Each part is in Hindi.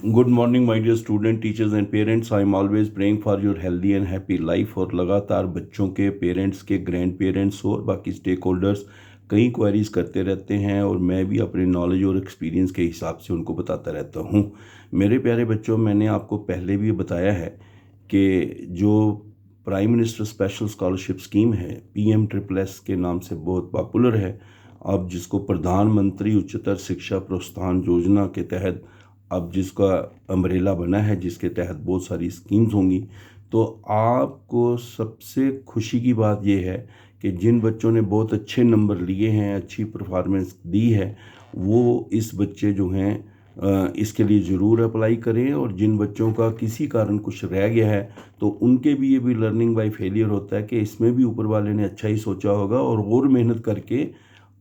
Good morning my dear student, teachers and parents. I am always praying for your healthy and happy life. और लगातार बच्चों के पेरेंट्स के ग्रैंड पेरेंट्स और बाकी स्टेक होल्डर्स कई क्वेरीज करते रहते हैं और मैं भी अपने नॉलेज और एक्सपीरियंस के हिसाब से उनको बताता रहता हूँ। मेरे प्यारे बच्चों, मैंने आपको पहले भी बताया है कि जो prime minister special scholarship scheme है, PM SSS के नाम से बहुत पॉपुलर है, अब जिसको प्रधानमंत्री उच्चतर शिक्षा प्रोत्साहन योजना के तहत अब जिसका अम्ब्रेला बना है, जिसके तहत बहुत सारी स्कीम्स होंगी, तो आपको सबसे खुशी की बात यह है कि जिन बच्चों ने बहुत अच्छे नंबर लिए हैं, अच्छी परफॉर्मेंस दी है, वो इस बच्चे जो हैं इसके लिए ज़रूर अप्लाई करें। और जिन बच्चों का किसी कारण कुछ रह गया है तो उनके भी ये भी लर्निंग बाय फेलियर होता है कि इसमें भी ऊपर वाले ने अच्छा ही सोचा होगा और मेहनत करके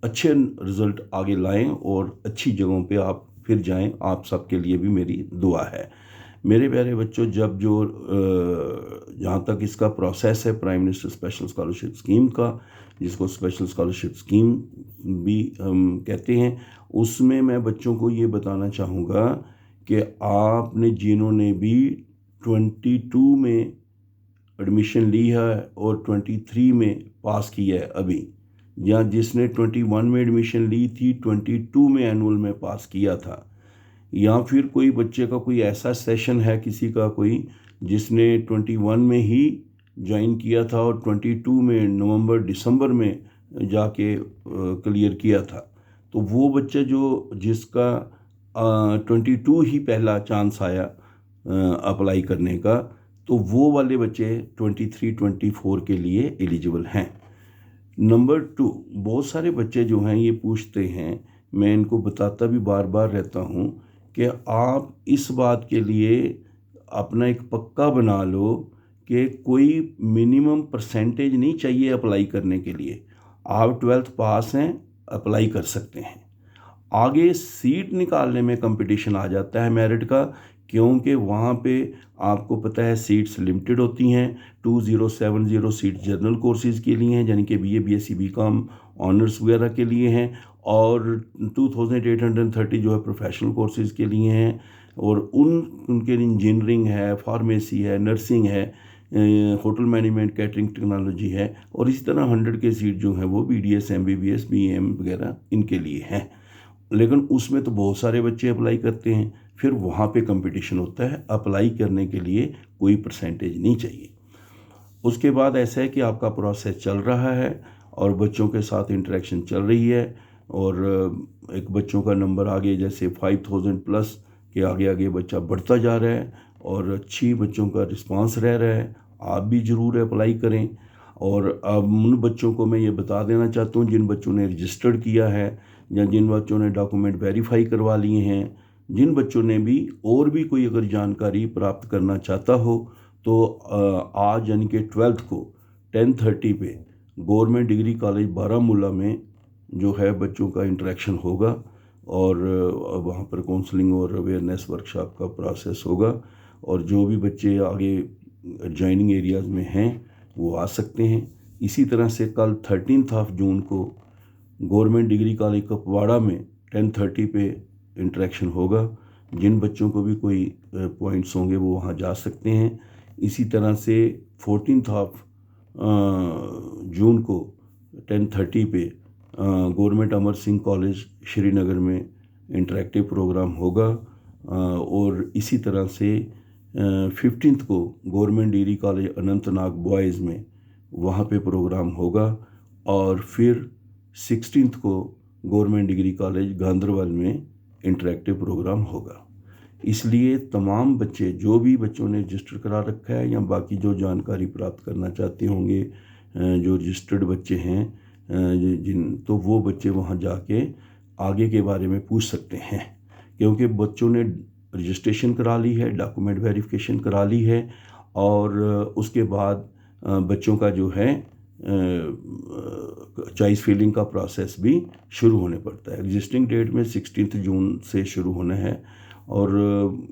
अच्छे रिज़ल्ट आगे लाएं और अच्छी जगहों पे आप फिर जाएं। आप सबके लिए भी मेरी दुआ है। मेरे प्यारे बच्चों, जब जो जहाँ तक इसका प्रोसेस है prime minister special scholarship scheme का, जिसको स्पेशल स्कॉलरशिप स्कीम भी हम कहते हैं, उसमें मैं बच्चों को ये बताना चाहूँगा कि आपने जिन्होंने भी 22 में एडमिशन ली है और 23 में पास किया है अभी, या जिसने 21 में एडमिशन ली थी, 22 में एनुअल में पास किया था, या फिर कोई बच्चे का कोई ऐसा सेशन है किसी का कोई जिसने 21 में ही ज्वाइन किया था और 22 में नवंबर दिसंबर में जाके क्लियर किया था, तो वो बच्चे जो जिसका 22 ही पहला चांस आया अप्लाई करने का, तो वो वाले बच्चे 23 24 के लिए एलिजिबल हैं। नंबर 2, बहुत सारे बच्चे जो हैं ये पूछते हैं, मैं इनको बताता भी बार बार रहता हूँ कि आप इस बात के लिए अपना एक पक्का बना लो कि कोई मिनिमम परसेंटेज नहीं चाहिए अप्लाई करने के लिए। आप 12th पास हैं, अप्लाई कर सकते हैं। आगे सीट निकालने में कंपटीशन आ जाता है मेरिट का, क्योंकि वहाँ पे आपको पता है सीट्स लिमिटेड होती हैं। 2070 सीट जनरल कोर्सेज़ के लिए हैं, यानी कि BA BSc BCom ऑनर्स वगैरह के लिए हैं, और 2830 जो है प्रोफेशनल कोर्सेज़ के लिए हैं, और उनके इंजीनियरिंग है, फार्मेसी है, नर्सिंग है, होटल मैनेजमेंट, कैटरिंग टेक्नोलॉजी है, और इसी तरह 100 के सीट जो हैं वो BDS MBBS BM वगैरह इनके लिए हैं। लेकिन उसमें तो बहुत सारे बच्चे अप्लाई करते हैं, फिर वहाँ पे कंपटीशन होता है। अप्लाई करने के लिए कोई परसेंटेज नहीं चाहिए। उसके बाद ऐसा है कि आपका प्रोसेस चल रहा है और बच्चों के साथ इंटरेक्शन चल रही है, और एक बच्चों का नंबर आगे जैसे 5000 प्लस के आगे आगे बच्चा बढ़ता जा रहा है और अच्छी बच्चों का रिस्पांस रह रहा है। आप भी ज़रूर अप्लाई करें। और अब उन बच्चों को मैं ये बता देना चाहता हूँ जिन बच्चों ने रजिस्टर्ड किया है या जिन बच्चों ने डॉक्यूमेंट वेरीफाई करवा लिए हैं, जिन बच्चों ने भी और भी कोई अगर जानकारी प्राप्त करना चाहता हो, तो आज यानी कि 12th को 10:30 पे गवर्नमेंट डिग्री कॉलेज बारामूला में जो है बच्चों का इंटरेक्शन होगा, और वहाँ पर काउंसलिंग और अवेयरनेस वर्कशॉप का प्रोसेस होगा। और जो भी बच्चे आगे ज्वाइनिंग एरियाज़ में हैं वो आ सकते हैं। इसी तरह से कल 13 जून को गवर्नमेंट डिग्री कॉलेज कुपवाड़ा में 10:30 पे इंटरेक्शन होगा। जिन बच्चों को भी कोई पॉइंट्स होंगे वो वहाँ जा सकते हैं। इसी तरह से 14 जून को 10:30 पे गवर्नमेंट अमर सिंह कॉलेज श्रीनगर में इंटरेक्टिव प्रोग्राम होगा। और इसी तरह से 15 को government degree college Anantnag boys में वहाँ पे प्रोग्राम होगा। और फिर 16 को गवर्नमेंट डिग्री कॉलेज गांधरबल में इंटरेक्टिव प्रोग्राम होगा। इसलिए तमाम बच्चे, जो भी बच्चों ने रजिस्टर करा रखा है या बाकी जो जानकारी प्राप्त करना चाहते होंगे, जो रजिस्टर्ड बच्चे हैं, तो वो बच्चे वहाँ जाके आगे के बारे में पूछ सकते हैं, क्योंकि बच्चों ने रजिस्ट्रेशन करा ली है, डॉक्यूमेंट वेरिफिकेशन करा ली है, और उसके बाद बच्चों का जो है चॉइस फिलिंग का प्रोसेस भी शुरू होने पड़ता है। एग्जिस्टिंग डेट में 16 जून से शुरू होना है, और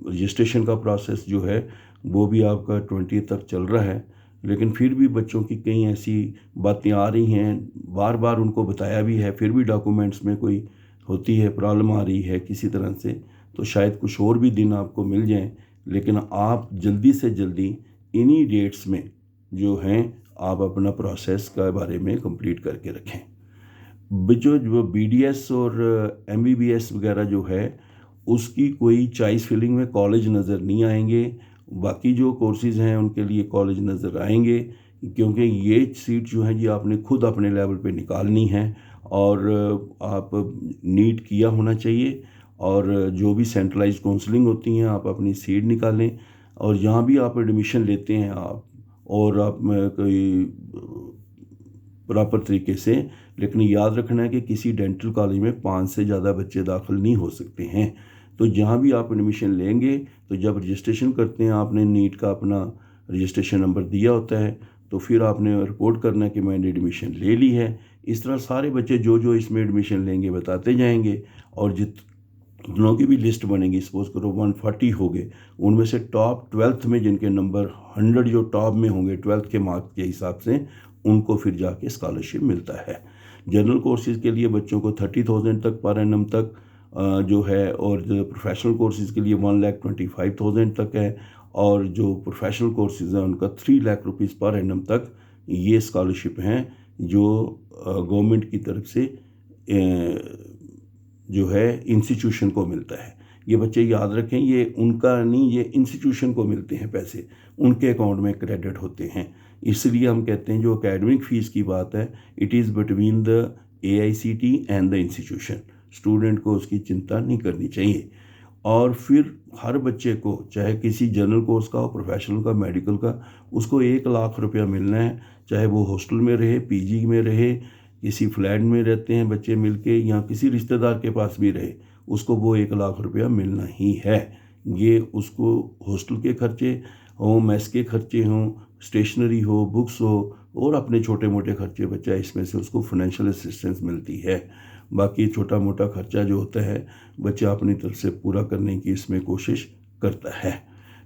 रजिस्ट्रेशन का प्रोसेस जो है वो भी आपका 20 तक चल रहा है। लेकिन फिर भी बच्चों की कई ऐसी बातें आ रही हैं, बार बार उनको बताया भी है, फिर भी डॉक्यूमेंट्स में कोई होती है प्रॉब्लम आ रही है किसी तरह से, तो शायद कुछ और भी दिन आपको मिल जाएं, लेकिन आप जल्दी से जल्दी इन्हीं डेट्स में जो हैं आप अपना प्रोसेस के बारे में कंप्लीट करके रखें। जो BDS और MBBS वगैरह जो है उसकी कोई चॉइस फिलिंग में कॉलेज नज़र नहीं आएंगे। बाकी जो कोर्सेज़ हैं उनके लिए कॉलेज नज़र आएंगे, क्योंकि ये सीट जो है जी आपने खुद अपने लेवल पे निकालनी है और आप नीट किया होना चाहिए। और जो भी सेंट्रलाइज्ड काउंसलिंग होती हैं आप अपनी सीट निकालें, और जहाँ भी आप एडमिशन लेते हैं आप, और आप कोई प्रॉपर तरीके से, लेकिन याद रखना है कि किसी डेंटल कॉलेज में 5 से ज़्यादा बच्चे दाखिल नहीं हो सकते हैं। तो जहाँ भी आप एडमिशन लेंगे तो जब रजिस्ट्रेशन करते हैं आपने नीट का अपना रजिस्ट्रेशन नंबर दिया होता है, तो फिर आपने रिपोर्ट करना है कि मैंने एडमिशन ले ली है। इस तरह सारे बच्चे जो जो इसमें एडमिशन लेंगे बताते जाएंगे, और जितनों की भी लिस्ट बनेगी, सपोज करो 140 हो गए, उनमें से टॉप 12th में जिनके नंबर 100 जो टॉप में होंगे 12th के मार्क्स के हिसाब से, उनको फिर जाके स्कॉलरशिप मिलता है। जनरल कोर्सेज़ के लिए बच्चों को 30,000 तक पर एनम तक जो है, और प्रोफेशनल कोर्सेज़ के लिए 1,25,000 तक है, और जो प्रोफेशनल कोर्सेज़ हैं उनका 3 लाख रुपीज़ पर एनम तक ये स्कॉलरशिप हैं जो गवर्नमेंट की तरफ से जो है इंस्टीट्यूशन को मिलता है। ये बच्चे याद रखें, ये उनका नहीं, ये इंस्टीट्यूशन को मिलते हैं पैसे, उनके अकाउंट में क्रेडिट होते हैं। इसलिए हम कहते हैं जो एकेडमिक फ़ीस की बात है, it is between the AICT and the institution. Student को उसकी चिंता नहीं करनी चाहिए। और फिर हर बच्चे को, चाहे किसी जनरल कोर्स का हो, प्रोफेशनल का, मेडिकल का, उसको 1 लाख रुपया मिलना है, चाहे वो हॉस्टल में रहे, PG में रहे, किसी फ्लैट में रहते हैं बच्चे मिलके, या किसी रिश्तेदार के पास भी रहे, उसको वो 1 लाख रुपया मिलना ही है। ये उसको हॉस्टल के खर्चे हों, मेस के खर्चे हों, स्टेशनरी हो, बुक्स हो, और अपने छोटे मोटे खर्चे बच्चा इसमें से उसको फाइनेंशियल असिस्टेंस मिलती है। बाकी छोटा मोटा खर्चा जो होता है बच्चा अपनी तरफ से पूरा करने की इसमें कोशिश करता है।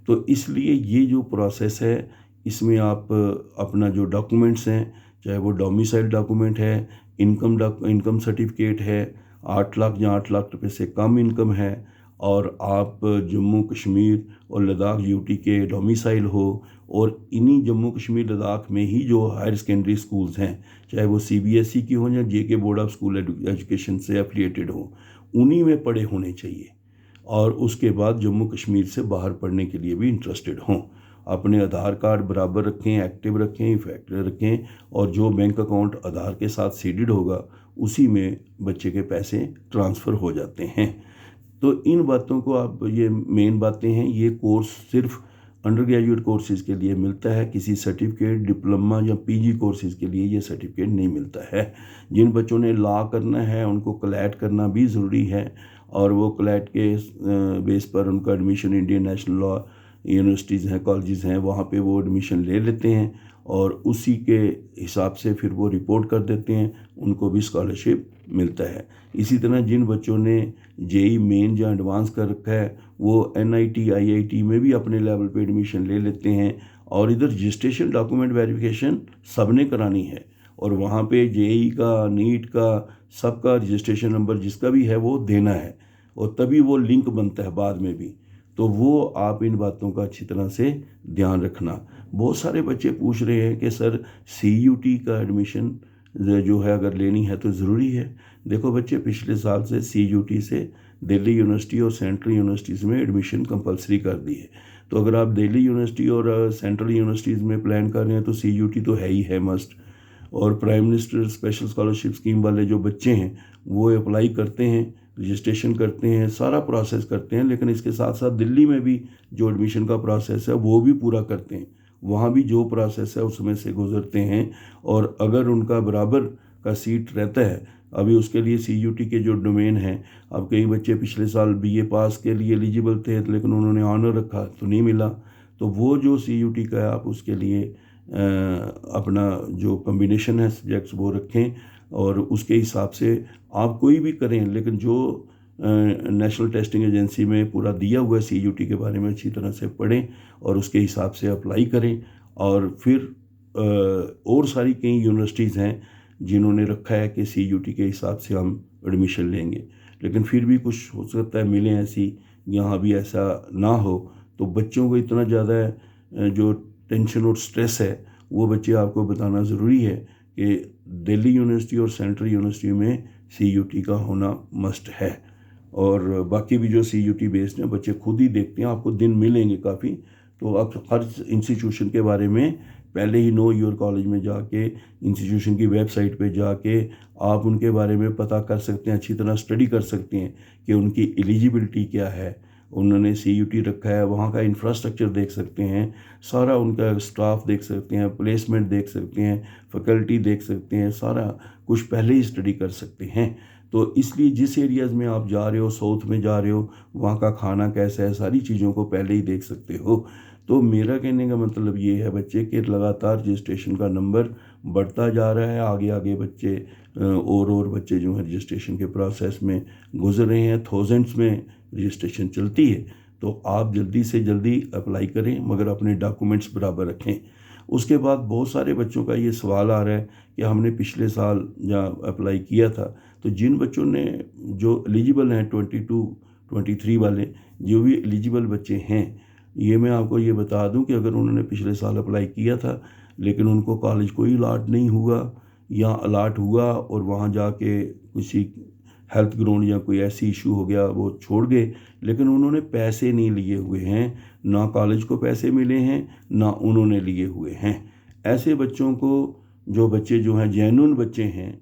तो इसलिए ये जो प्रोसेस है, इसमें आप अपना जो डॉक्यूमेंट्स हैं, चाहे वो डोमिसाइल डॉक्यूमेंट है, इनकम सर्टिफिकेट है, 8 लाख या 8 लाख रुपए से कम इनकम है, और आप जम्मू कश्मीर और लद्दाख UT के डोमिसाइल हो, और इन्हीं जम्मू कश्मीर लद्दाख में ही जो हायर सेकेंडरी स्कूल्स हैं, चाहे वो CBSE की हो या JK board of school education से एफिलिएटेड हो, उन्हीं में पढ़े होने चाहिए। और उसके बाद जम्मू कश्मीर से बाहर पढ़ने के लिए भी इंटरेस्टेड हों। अपने आधार कार्ड बराबर रखें, एक्टिव रखें, इफेक्टिव रखें, और जो बैंक अकाउंट आधार के साथ सीडेड होगा उसी में बच्चे के पैसे ट्रांसफ़र हो जाते हैं। तो इन बातों को आप, ये मेन बातें हैं। ये कोर्स सिर्फ अंडर ग्रेजुएट कोर्सेज़ के लिए मिलता है, किसी सर्टिफिकेट, डिप्लोमा या PG कोर्सेज़ के लिए ये सर्टिफिकेट नहीं मिलता है। जिन बच्चों ने लॉ करना है उनको क्लैट करना भी ज़रूरी है, और वो क्लैट के बेस पर उनका admission Indian national law universities हैं, कॉलेजेस हैं, वहाँ पे वो एडमिशन ले लेते हैं, और उसी के हिसाब से फिर वो रिपोर्ट कर देते हैं, उनको भी स्कॉलरशिप मिलता है। इसी तरह जिन बच्चों ने JEE मेन या एडवांस कर रखा है वो NIT IIT में भी अपने लेवल पे एडमिशन ले लेते हैं, और इधर रजिस्ट्रेशन डॉक्यूमेंट वेरिफिकेशन सब ने करानी है, और वहाँ पे JEE का, नीट का, सबका रजिस्ट्रेशन नंबर जिसका भी है वो देना है, और तभी वो लिंक बनता है बाद में भी। तो वो आप इन बातों का अच्छी तरह से ध्यान रखना। बहुत सारे बच्चे पूछ रहे हैं कि सर CUT का एडमिशन जो है अगर लेनी है तो ज़रूरी है। देखो बच्चे, पिछले साल से CUT से दिल्ली यूनिवर्सिटी और सेंट्रल यूनिवर्सिटीज़ में एडमिशन कंपलसरी कर दी है। तो अगर आप दिल्ली यूनिवर्सिटी और सेंट्रल यूनिवर्सिटीज़ में प्लान कर रहे हैं तो CUT तो है ही है मस्ट। और prime minister special scholarship scheme वाले जो बच्चे हैं वो अप्लाई करते हैं, रजिस्ट्रेशन करते हैं, सारा प्रोसेस करते हैं, लेकिन इसके साथ साथ दिल्ली में भी जो एडमिशन का प्रोसेस है वो भी पूरा करते हैं। वहाँ भी जो प्रोसेस है उसमें से गुजरते हैं, और अगर उनका बराबर का सीट रहता है, अभी उसके लिए CUT के जो डोमेन हैं, अब कई बच्चे पिछले साल BA पास के लिए एलिजिबल थे लेकिन उन्होंने ऑनर रखा तो नहीं मिला, तो वो जो CUT का है आप उसके लिए अपना जो कम्बिनेशन है सब्जेक्ट्स वो रखें, और उसके हिसाब से आप कोई भी करें, लेकिन जो नेशनल टेस्टिंग एजेंसी में पूरा दिया हुआ है CUT के बारे में अच्छी तरह से पढ़ें और उसके हिसाब से अप्लाई करें। और फिर और सारी कई यूनिवर्सिटीज़ हैं जिन्होंने रखा है कि CUT के हिसाब से हम एडमिशन लेंगे, लेकिन फिर भी कुछ हो सकता है मिलें ऐसी यहाँ भी ऐसा ना हो। तो बच्चों को इतना ज़्यादा जो टेंशन और स्ट्रेस है वो बच्चे आपको बताना ज़रूरी है कि दिल्ली यूनिवर्सिटी और सेंट्रल यूनिवर्सिटी में CUT का होना मस्ट है। और बाकी भी जो CUT बेस्ड हैं बच्चे खुद ही देखते हैं, आपको दिन मिलेंगे काफ़ी। तो आप हर इंस्टीट्यूशन के बारे में पहले ही नो योर कॉलेज में जाके इंस्टीट्यूशन की वेबसाइट पे जाके आप उनके बारे में पता कर सकते हैं, अच्छी तरह स्टडी कर सकते हैं कि उनकी एलिजिबिलिटी क्या है, उन्होंने CUT रखा है, वहाँ का इंफ्रास्ट्रक्चर देख सकते हैं, सारा उनका स्टाफ देख सकते हैं, प्लेसमेंट देख सकते हैं, फैकल्टी देख सकते हैं, सारा कुछ पहले ही स्टडी कर सकते हैं। तो इसलिए जिस एरियाज़ में आप जा रहे हो, साउथ में जा रहे हो, वहाँ का खाना कैसा है, सारी चीज़ों को पहले ही देख सकते हो। तो मेरा कहने का मतलब ये है बच्चे कि लगातार रजिस्ट्रेशन का नंबर बढ़ता जा रहा है, आगे आगे बच्चे और बच्चे जो हैं रजिस्ट्रेशन के प्रोसेस में गुजर रहे हैं, थाउजेंड्स में रजिस्ट्रेशन चलती है। तो आप जल्दी से जल्दी अप्लाई करें, मगर अपने डॉक्यूमेंट्स बराबर रखें। उसके बाद बहुत सारे बच्चों का ये सवाल आ रहा है कि हमने पिछले साल जहाँ अप्लाई किया था, तो जिन बच्चों ने जो एलिजिबल हैं 22-23 वाले जो भी एलिजिबल बच्चे हैं, ये मैं आपको ये बता दूं कि अगर उन्होंने पिछले साल अप्लाई किया था लेकिन उनको कॉलेज कोई अलाट नहीं हुआ या अलाट हुआ और वहाँ जाके किसी हेल्थ ग्राउंड या कोई ऐसी इशू हो गया वो छोड़ गए, लेकिन उन्होंने पैसे नहीं लिए हुए हैं, ना कॉलेज को पैसे मिले हैं ना उन्होंने लिए हुए हैं। ऐसे बच्चों को, जो बच्चे जो हैं जेन्युइन बच्चे हैं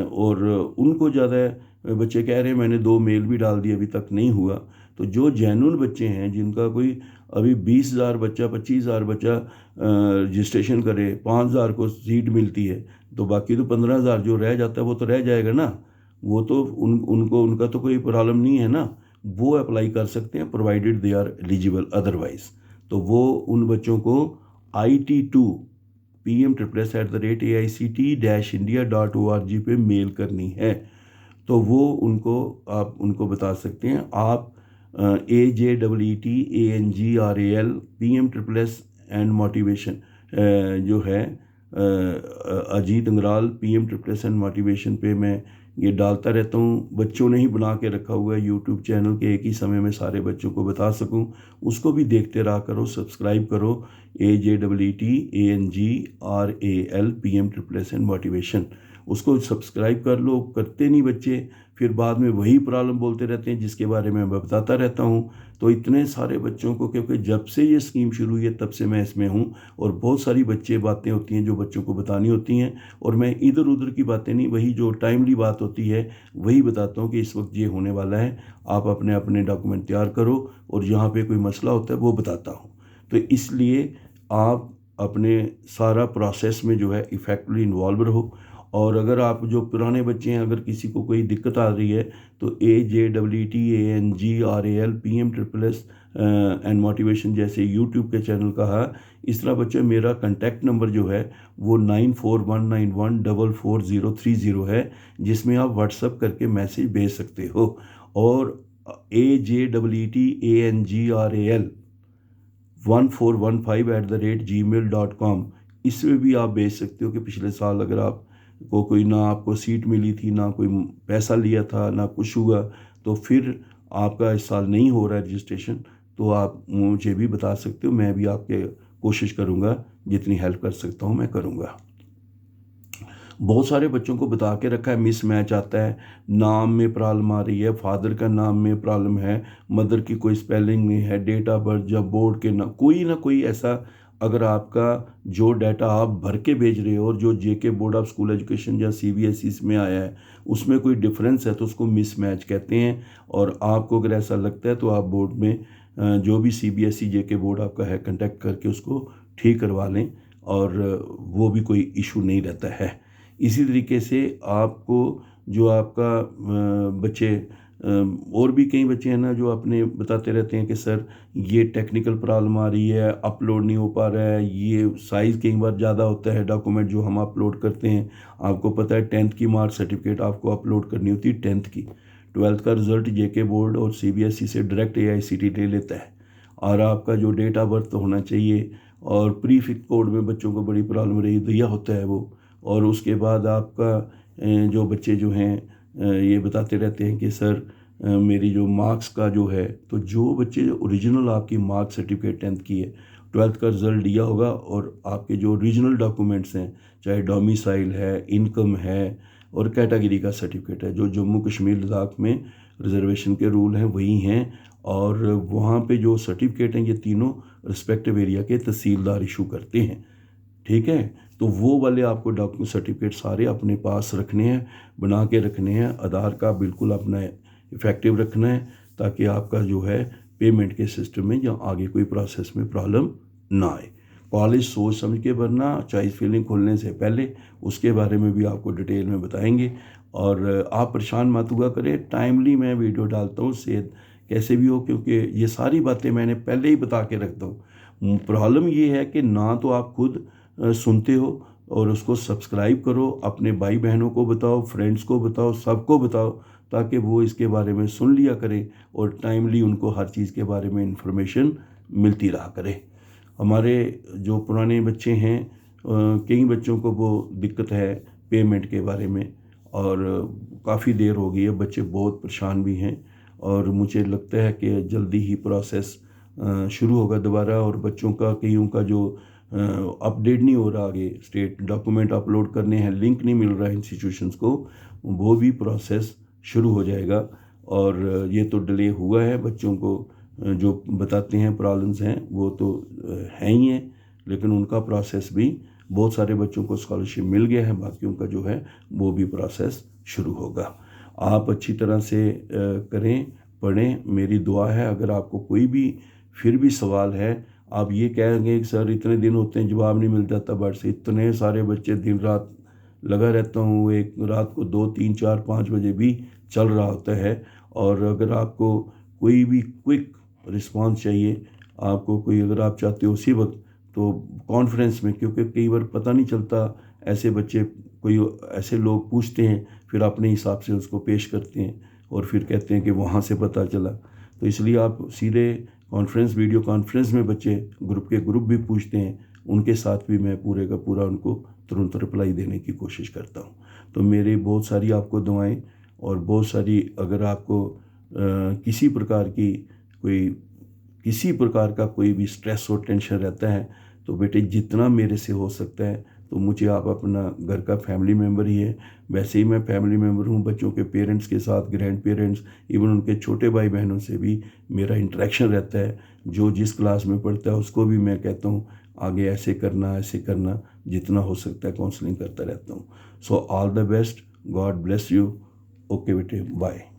और उनको ज़्यादा बच्चे कह रहे हैं मैंने 2 मेल भी डाल दिए अभी तक नहीं हुआ, तो जो जेन्युइन बच्चे हैं जिनका कोई अभी 20,000 बच्चा 25,000 बच्चा रजिस्ट्रेशन करे, 5,000 को सीट मिलती है, तो बाकी तो 15,000 जो रह जाता है वो तो रह जाएगा ना, वो तो उनको उनका तो कोई प्रॉब्लम नहीं है ना, वो अप्लाई कर सकते हैं provided they are eligible otherwise. तो वो उन बच्चों को IT2 pm@aict-india.org पे मेल करनी है। तो वो उनको आप उनको बता सकते हैं। आप AJEETANGRAL PM एंड मोटिवेशन जो है Ajit Angral PM and motivation पे मैं ये डालता रहता हूँ। बच्चों ने ही बना के रखा हुआ है यूट्यूब चैनल के, एक ही समय में सारे बच्चों को बता सकूँ, उसको भी देखते रहा करो, सब्सक्राइब करो। AJEETANGRAL PM एंड मोटिवेशन, उसको सब्सक्राइब कर लो। करते नहीं बच्चे, फिर बाद में वही प्रॉब्लम बोलते रहते हैं जिसके बारे में मैं बताता रहता हूँ। तो इतने सारे बच्चों को, क्योंकि जब से ये स्कीम शुरू हुई है तब से मैं इसमें हूँ, और बहुत सारी बातें होती हैं जो बच्चों को बतानी होती हैं, और मैं इधर उधर की बातें नहीं, वही जो टाइमली बात होती है वही बताता हूँ कि इस वक्त ये होने वाला है, आप अपने अपने डॉक्यूमेंट तैयार करो, और जहाँ पे कोई मसला होता है वो बताता हूँ। तो इसलिए आप अपने सारा प्रोसेस में जो है इफेक्टिवली इन्वॉल्व रहो। और अगर आप जो पुराने बच्चे हैं, अगर किसी को कोई दिक्कत आ रही है तो AJEETANGRAL PM एंड मोटिवेशन जैसे यूट्यूब के चैनल का है, इस तरह बच्चे मेरा कांटेक्ट नंबर जो है वो 9419144030 है, जिसमें आप व्हाट्सअप करके मैसेज भेज सकते हो। और AJEETANGRAL 1415@gmail.com, इसमें भी आप भेज सकते हो कि पिछले साल अगर आप को कोई ना आपको सीट मिली थी, ना कोई पैसा लिया था, ना कुछ हुआ, तो फिर आपका इस साल नहीं हो रहा है रजिस्ट्रेशन, तो आप मुझे भी बता सकते हो। मैं भी आपके कोशिश करूँगा, जितनी हेल्प कर सकता हूँ मैं करूँगा। बहुत सारे बच्चों को बता के रखा है, मिस मैच आता है, नाम में प्रॉब्लम आ रही है, फादर का नाम में प्रॉब्लम है, मदर की कोई स्पेलिंग में है, डेट ऑफ बर्थ या बोर्ड के ना कोई ऐसा, अगर आपका जो डाटा आप भर के भेज रहे हो और जो JK board of school education या CBSE में आया है उसमें कोई डिफरेंस है तो उसको मिस मैच कहते हैं। और आपको अगर ऐसा लगता है तो आप बोर्ड में जो भी CBSE JK बोर्ड आपका है कांटेक्ट करके उसको ठीक करवा लें, और वो भी कोई इशू नहीं रहता है। इसी तरीके से आपको जो आपका बच्चे और भी कई बच्चे हैं ना जो अपने बताते रहते हैं कि सर ये टेक्निकल प्रॉब्लम आ रही है, अपलोड नहीं हो पा रहा है, ये साइज़ कई बार ज़्यादा होता है डॉक्यूमेंट जो हम अपलोड करते हैं। आपको पता है 10th की मार्क सर्टिफिकेट आपको अपलोड करनी होती है, 10th की। 12th का रिज़ल्ट JK बोर्ड और CBSE से डायरेक्ट AICTE ले लेता है। और आपका जो डेट ऑफ बर्थ होना चाहिए, और प्रीफिक्स कोड में बच्चों को बड़ी प्रॉब्लम रही दिया होता है वो। और उसके बाद आपका जो बच्चे जो हैं ये बताते रहते हैं कि सर मेरी जो मार्क्स का जो है, तो जो बच्चे ओरिजिनल आपकी मार्क्स सर्टिफिकेट 10th की है, 12th का रिज़ल्ट दिया होगा और आपके जो ओरिजिनल डॉक्यूमेंट्स हैं, चाहे डोमिसाइल है, इनकम है और कैटेगरी का सर्टिफिकेट है, जो जम्मू कश्मीर लद्दाख में रिजर्वेशन के रूल हैं वही हैं। और वहाँ पे जो सर्टिफिकेट हैं ये तीनों रिस्पेक्टिव एरिया के तहसीलदार इशू करते हैं, ठीक है। तो वो वाले आपको डॉक्यूमेंट सर्टिफिकेट सारे अपने पास रखने हैं, बना के रखने हैं। आधार का बिल्कुल अपना इफ़ेक्टिव रखना है ताकि आपका जो है पेमेंट के सिस्टम में या आगे कोई प्रोसेस में प्रॉब्लम ना आए। कॉलेज सोच समझ के भरना, चॉइस फिलिंग खोलने से पहले, उसके बारे में भी आपको डिटेल में बताएंगे। और आप परेशान मत हुआ करें, टाइमली मैं वीडियो डालता हूँ, सेहत कैसे भी हो, क्योंकि ये सारी बातें मैंने पहले ही बता के रखता हूँ। प्रॉब्लम ये है कि ना तो आप खुद सुनते हो और उसको सब्सक्राइब करो, अपने भाई बहनों को बताओ, फ्रेंड्स को बताओ, सबको बताओ, ताकि वो इसके बारे में सुन लिया करें और टाइमली उनको हर चीज़ के बारे में इंफॉर्मेशन मिलती रहा करे। हमारे जो पुराने बच्चे हैं, कई बच्चों को वो दिक्कत है पेमेंट के बारे में, और काफ़ी देर हो गई है, बच्चे बहुत परेशान भी हैं। और मुझे लगता है कि जल्दी ही प्रोसेस शुरू होगा दोबारा, और बच्चों का कईयों का जो अपडेट नहीं हो रहा, आगे स्टेट डॉक्यूमेंट अपलोड करने हैं, लिंक नहीं मिल रहा है इंस्टीट्यूशंस को, वो भी प्रोसेस शुरू हो जाएगा। और ये तो डिले हुआ है, बच्चों को जो बताते हैं प्रॉब्लम्स हैं वो तो हैं ही हैं, लेकिन उनका प्रोसेस भी, बहुत सारे बच्चों को स्कॉलरशिप मिल गया है, बाकियों का जो है वो भी प्रोसेस शुरू होगा। आप अच्छी तरह से करें, पढ़ें, मेरी दुआ है। अगर आपको कोई भी फिर भी सवाल है, आप ये कहेंगे कि सर इतने दिन होते हैं जवाब नहीं मिल जाता, बट से इतने सारे बच्चे, दिन रात लगा रहता हूँ, एक रात को 2 3 4 5 बजे भी चल रहा होता है। और अगर आपको कोई भी क्विक रिस्पांस चाहिए, आपको कोई, अगर आप चाहते हो उसी वक्त, तो कॉन्फ्रेंस में, क्योंकि कई बार पता नहीं चलता, ऐसे बच्चे, कोई ऐसे लोग पूछते हैं, फिर अपने हिसाब से उसको पेश करते हैं और फिर कहते हैं कि वहाँ से पता चला। तो इसलिए आप सीधे कॉन्फ्रेंस, वीडियो कॉन्फ्रेंस में बच्चे ग्रुप के ग्रुप भी पूछते हैं, उनके साथ भी मैं पूरे का पूरा उनको तुरंत रिप्लाई देने की कोशिश करता हूँ। तो मेरी बहुत सारी आपको दुआएं, और बहुत सारी, अगर आपको किसी प्रकार की कोई, किसी प्रकार का कोई भी स्ट्रेस और टेंशन रहता है, तो बेटे जितना मेरे से हो सकता है, तो मुझे आप अपना घर का फैमिली मेम्बर ही है, वैसे ही मैं फैमिली मेम्बर हूँ। बच्चों के पेरेंट्स के साथ, ग्रैंड पेरेंट्स, इवन उनके छोटे भाई बहनों से भी मेरा इंटरेक्शन रहता है। जो जिस क्लास में पढ़ता है उसको भी मैं कहता हूँ आगे ऐसे करना, ऐसे करना, जितना हो सकता है काउंसलिंग करता रहता हूँ। So all the best, God bless you. Okay बेटे, बाय।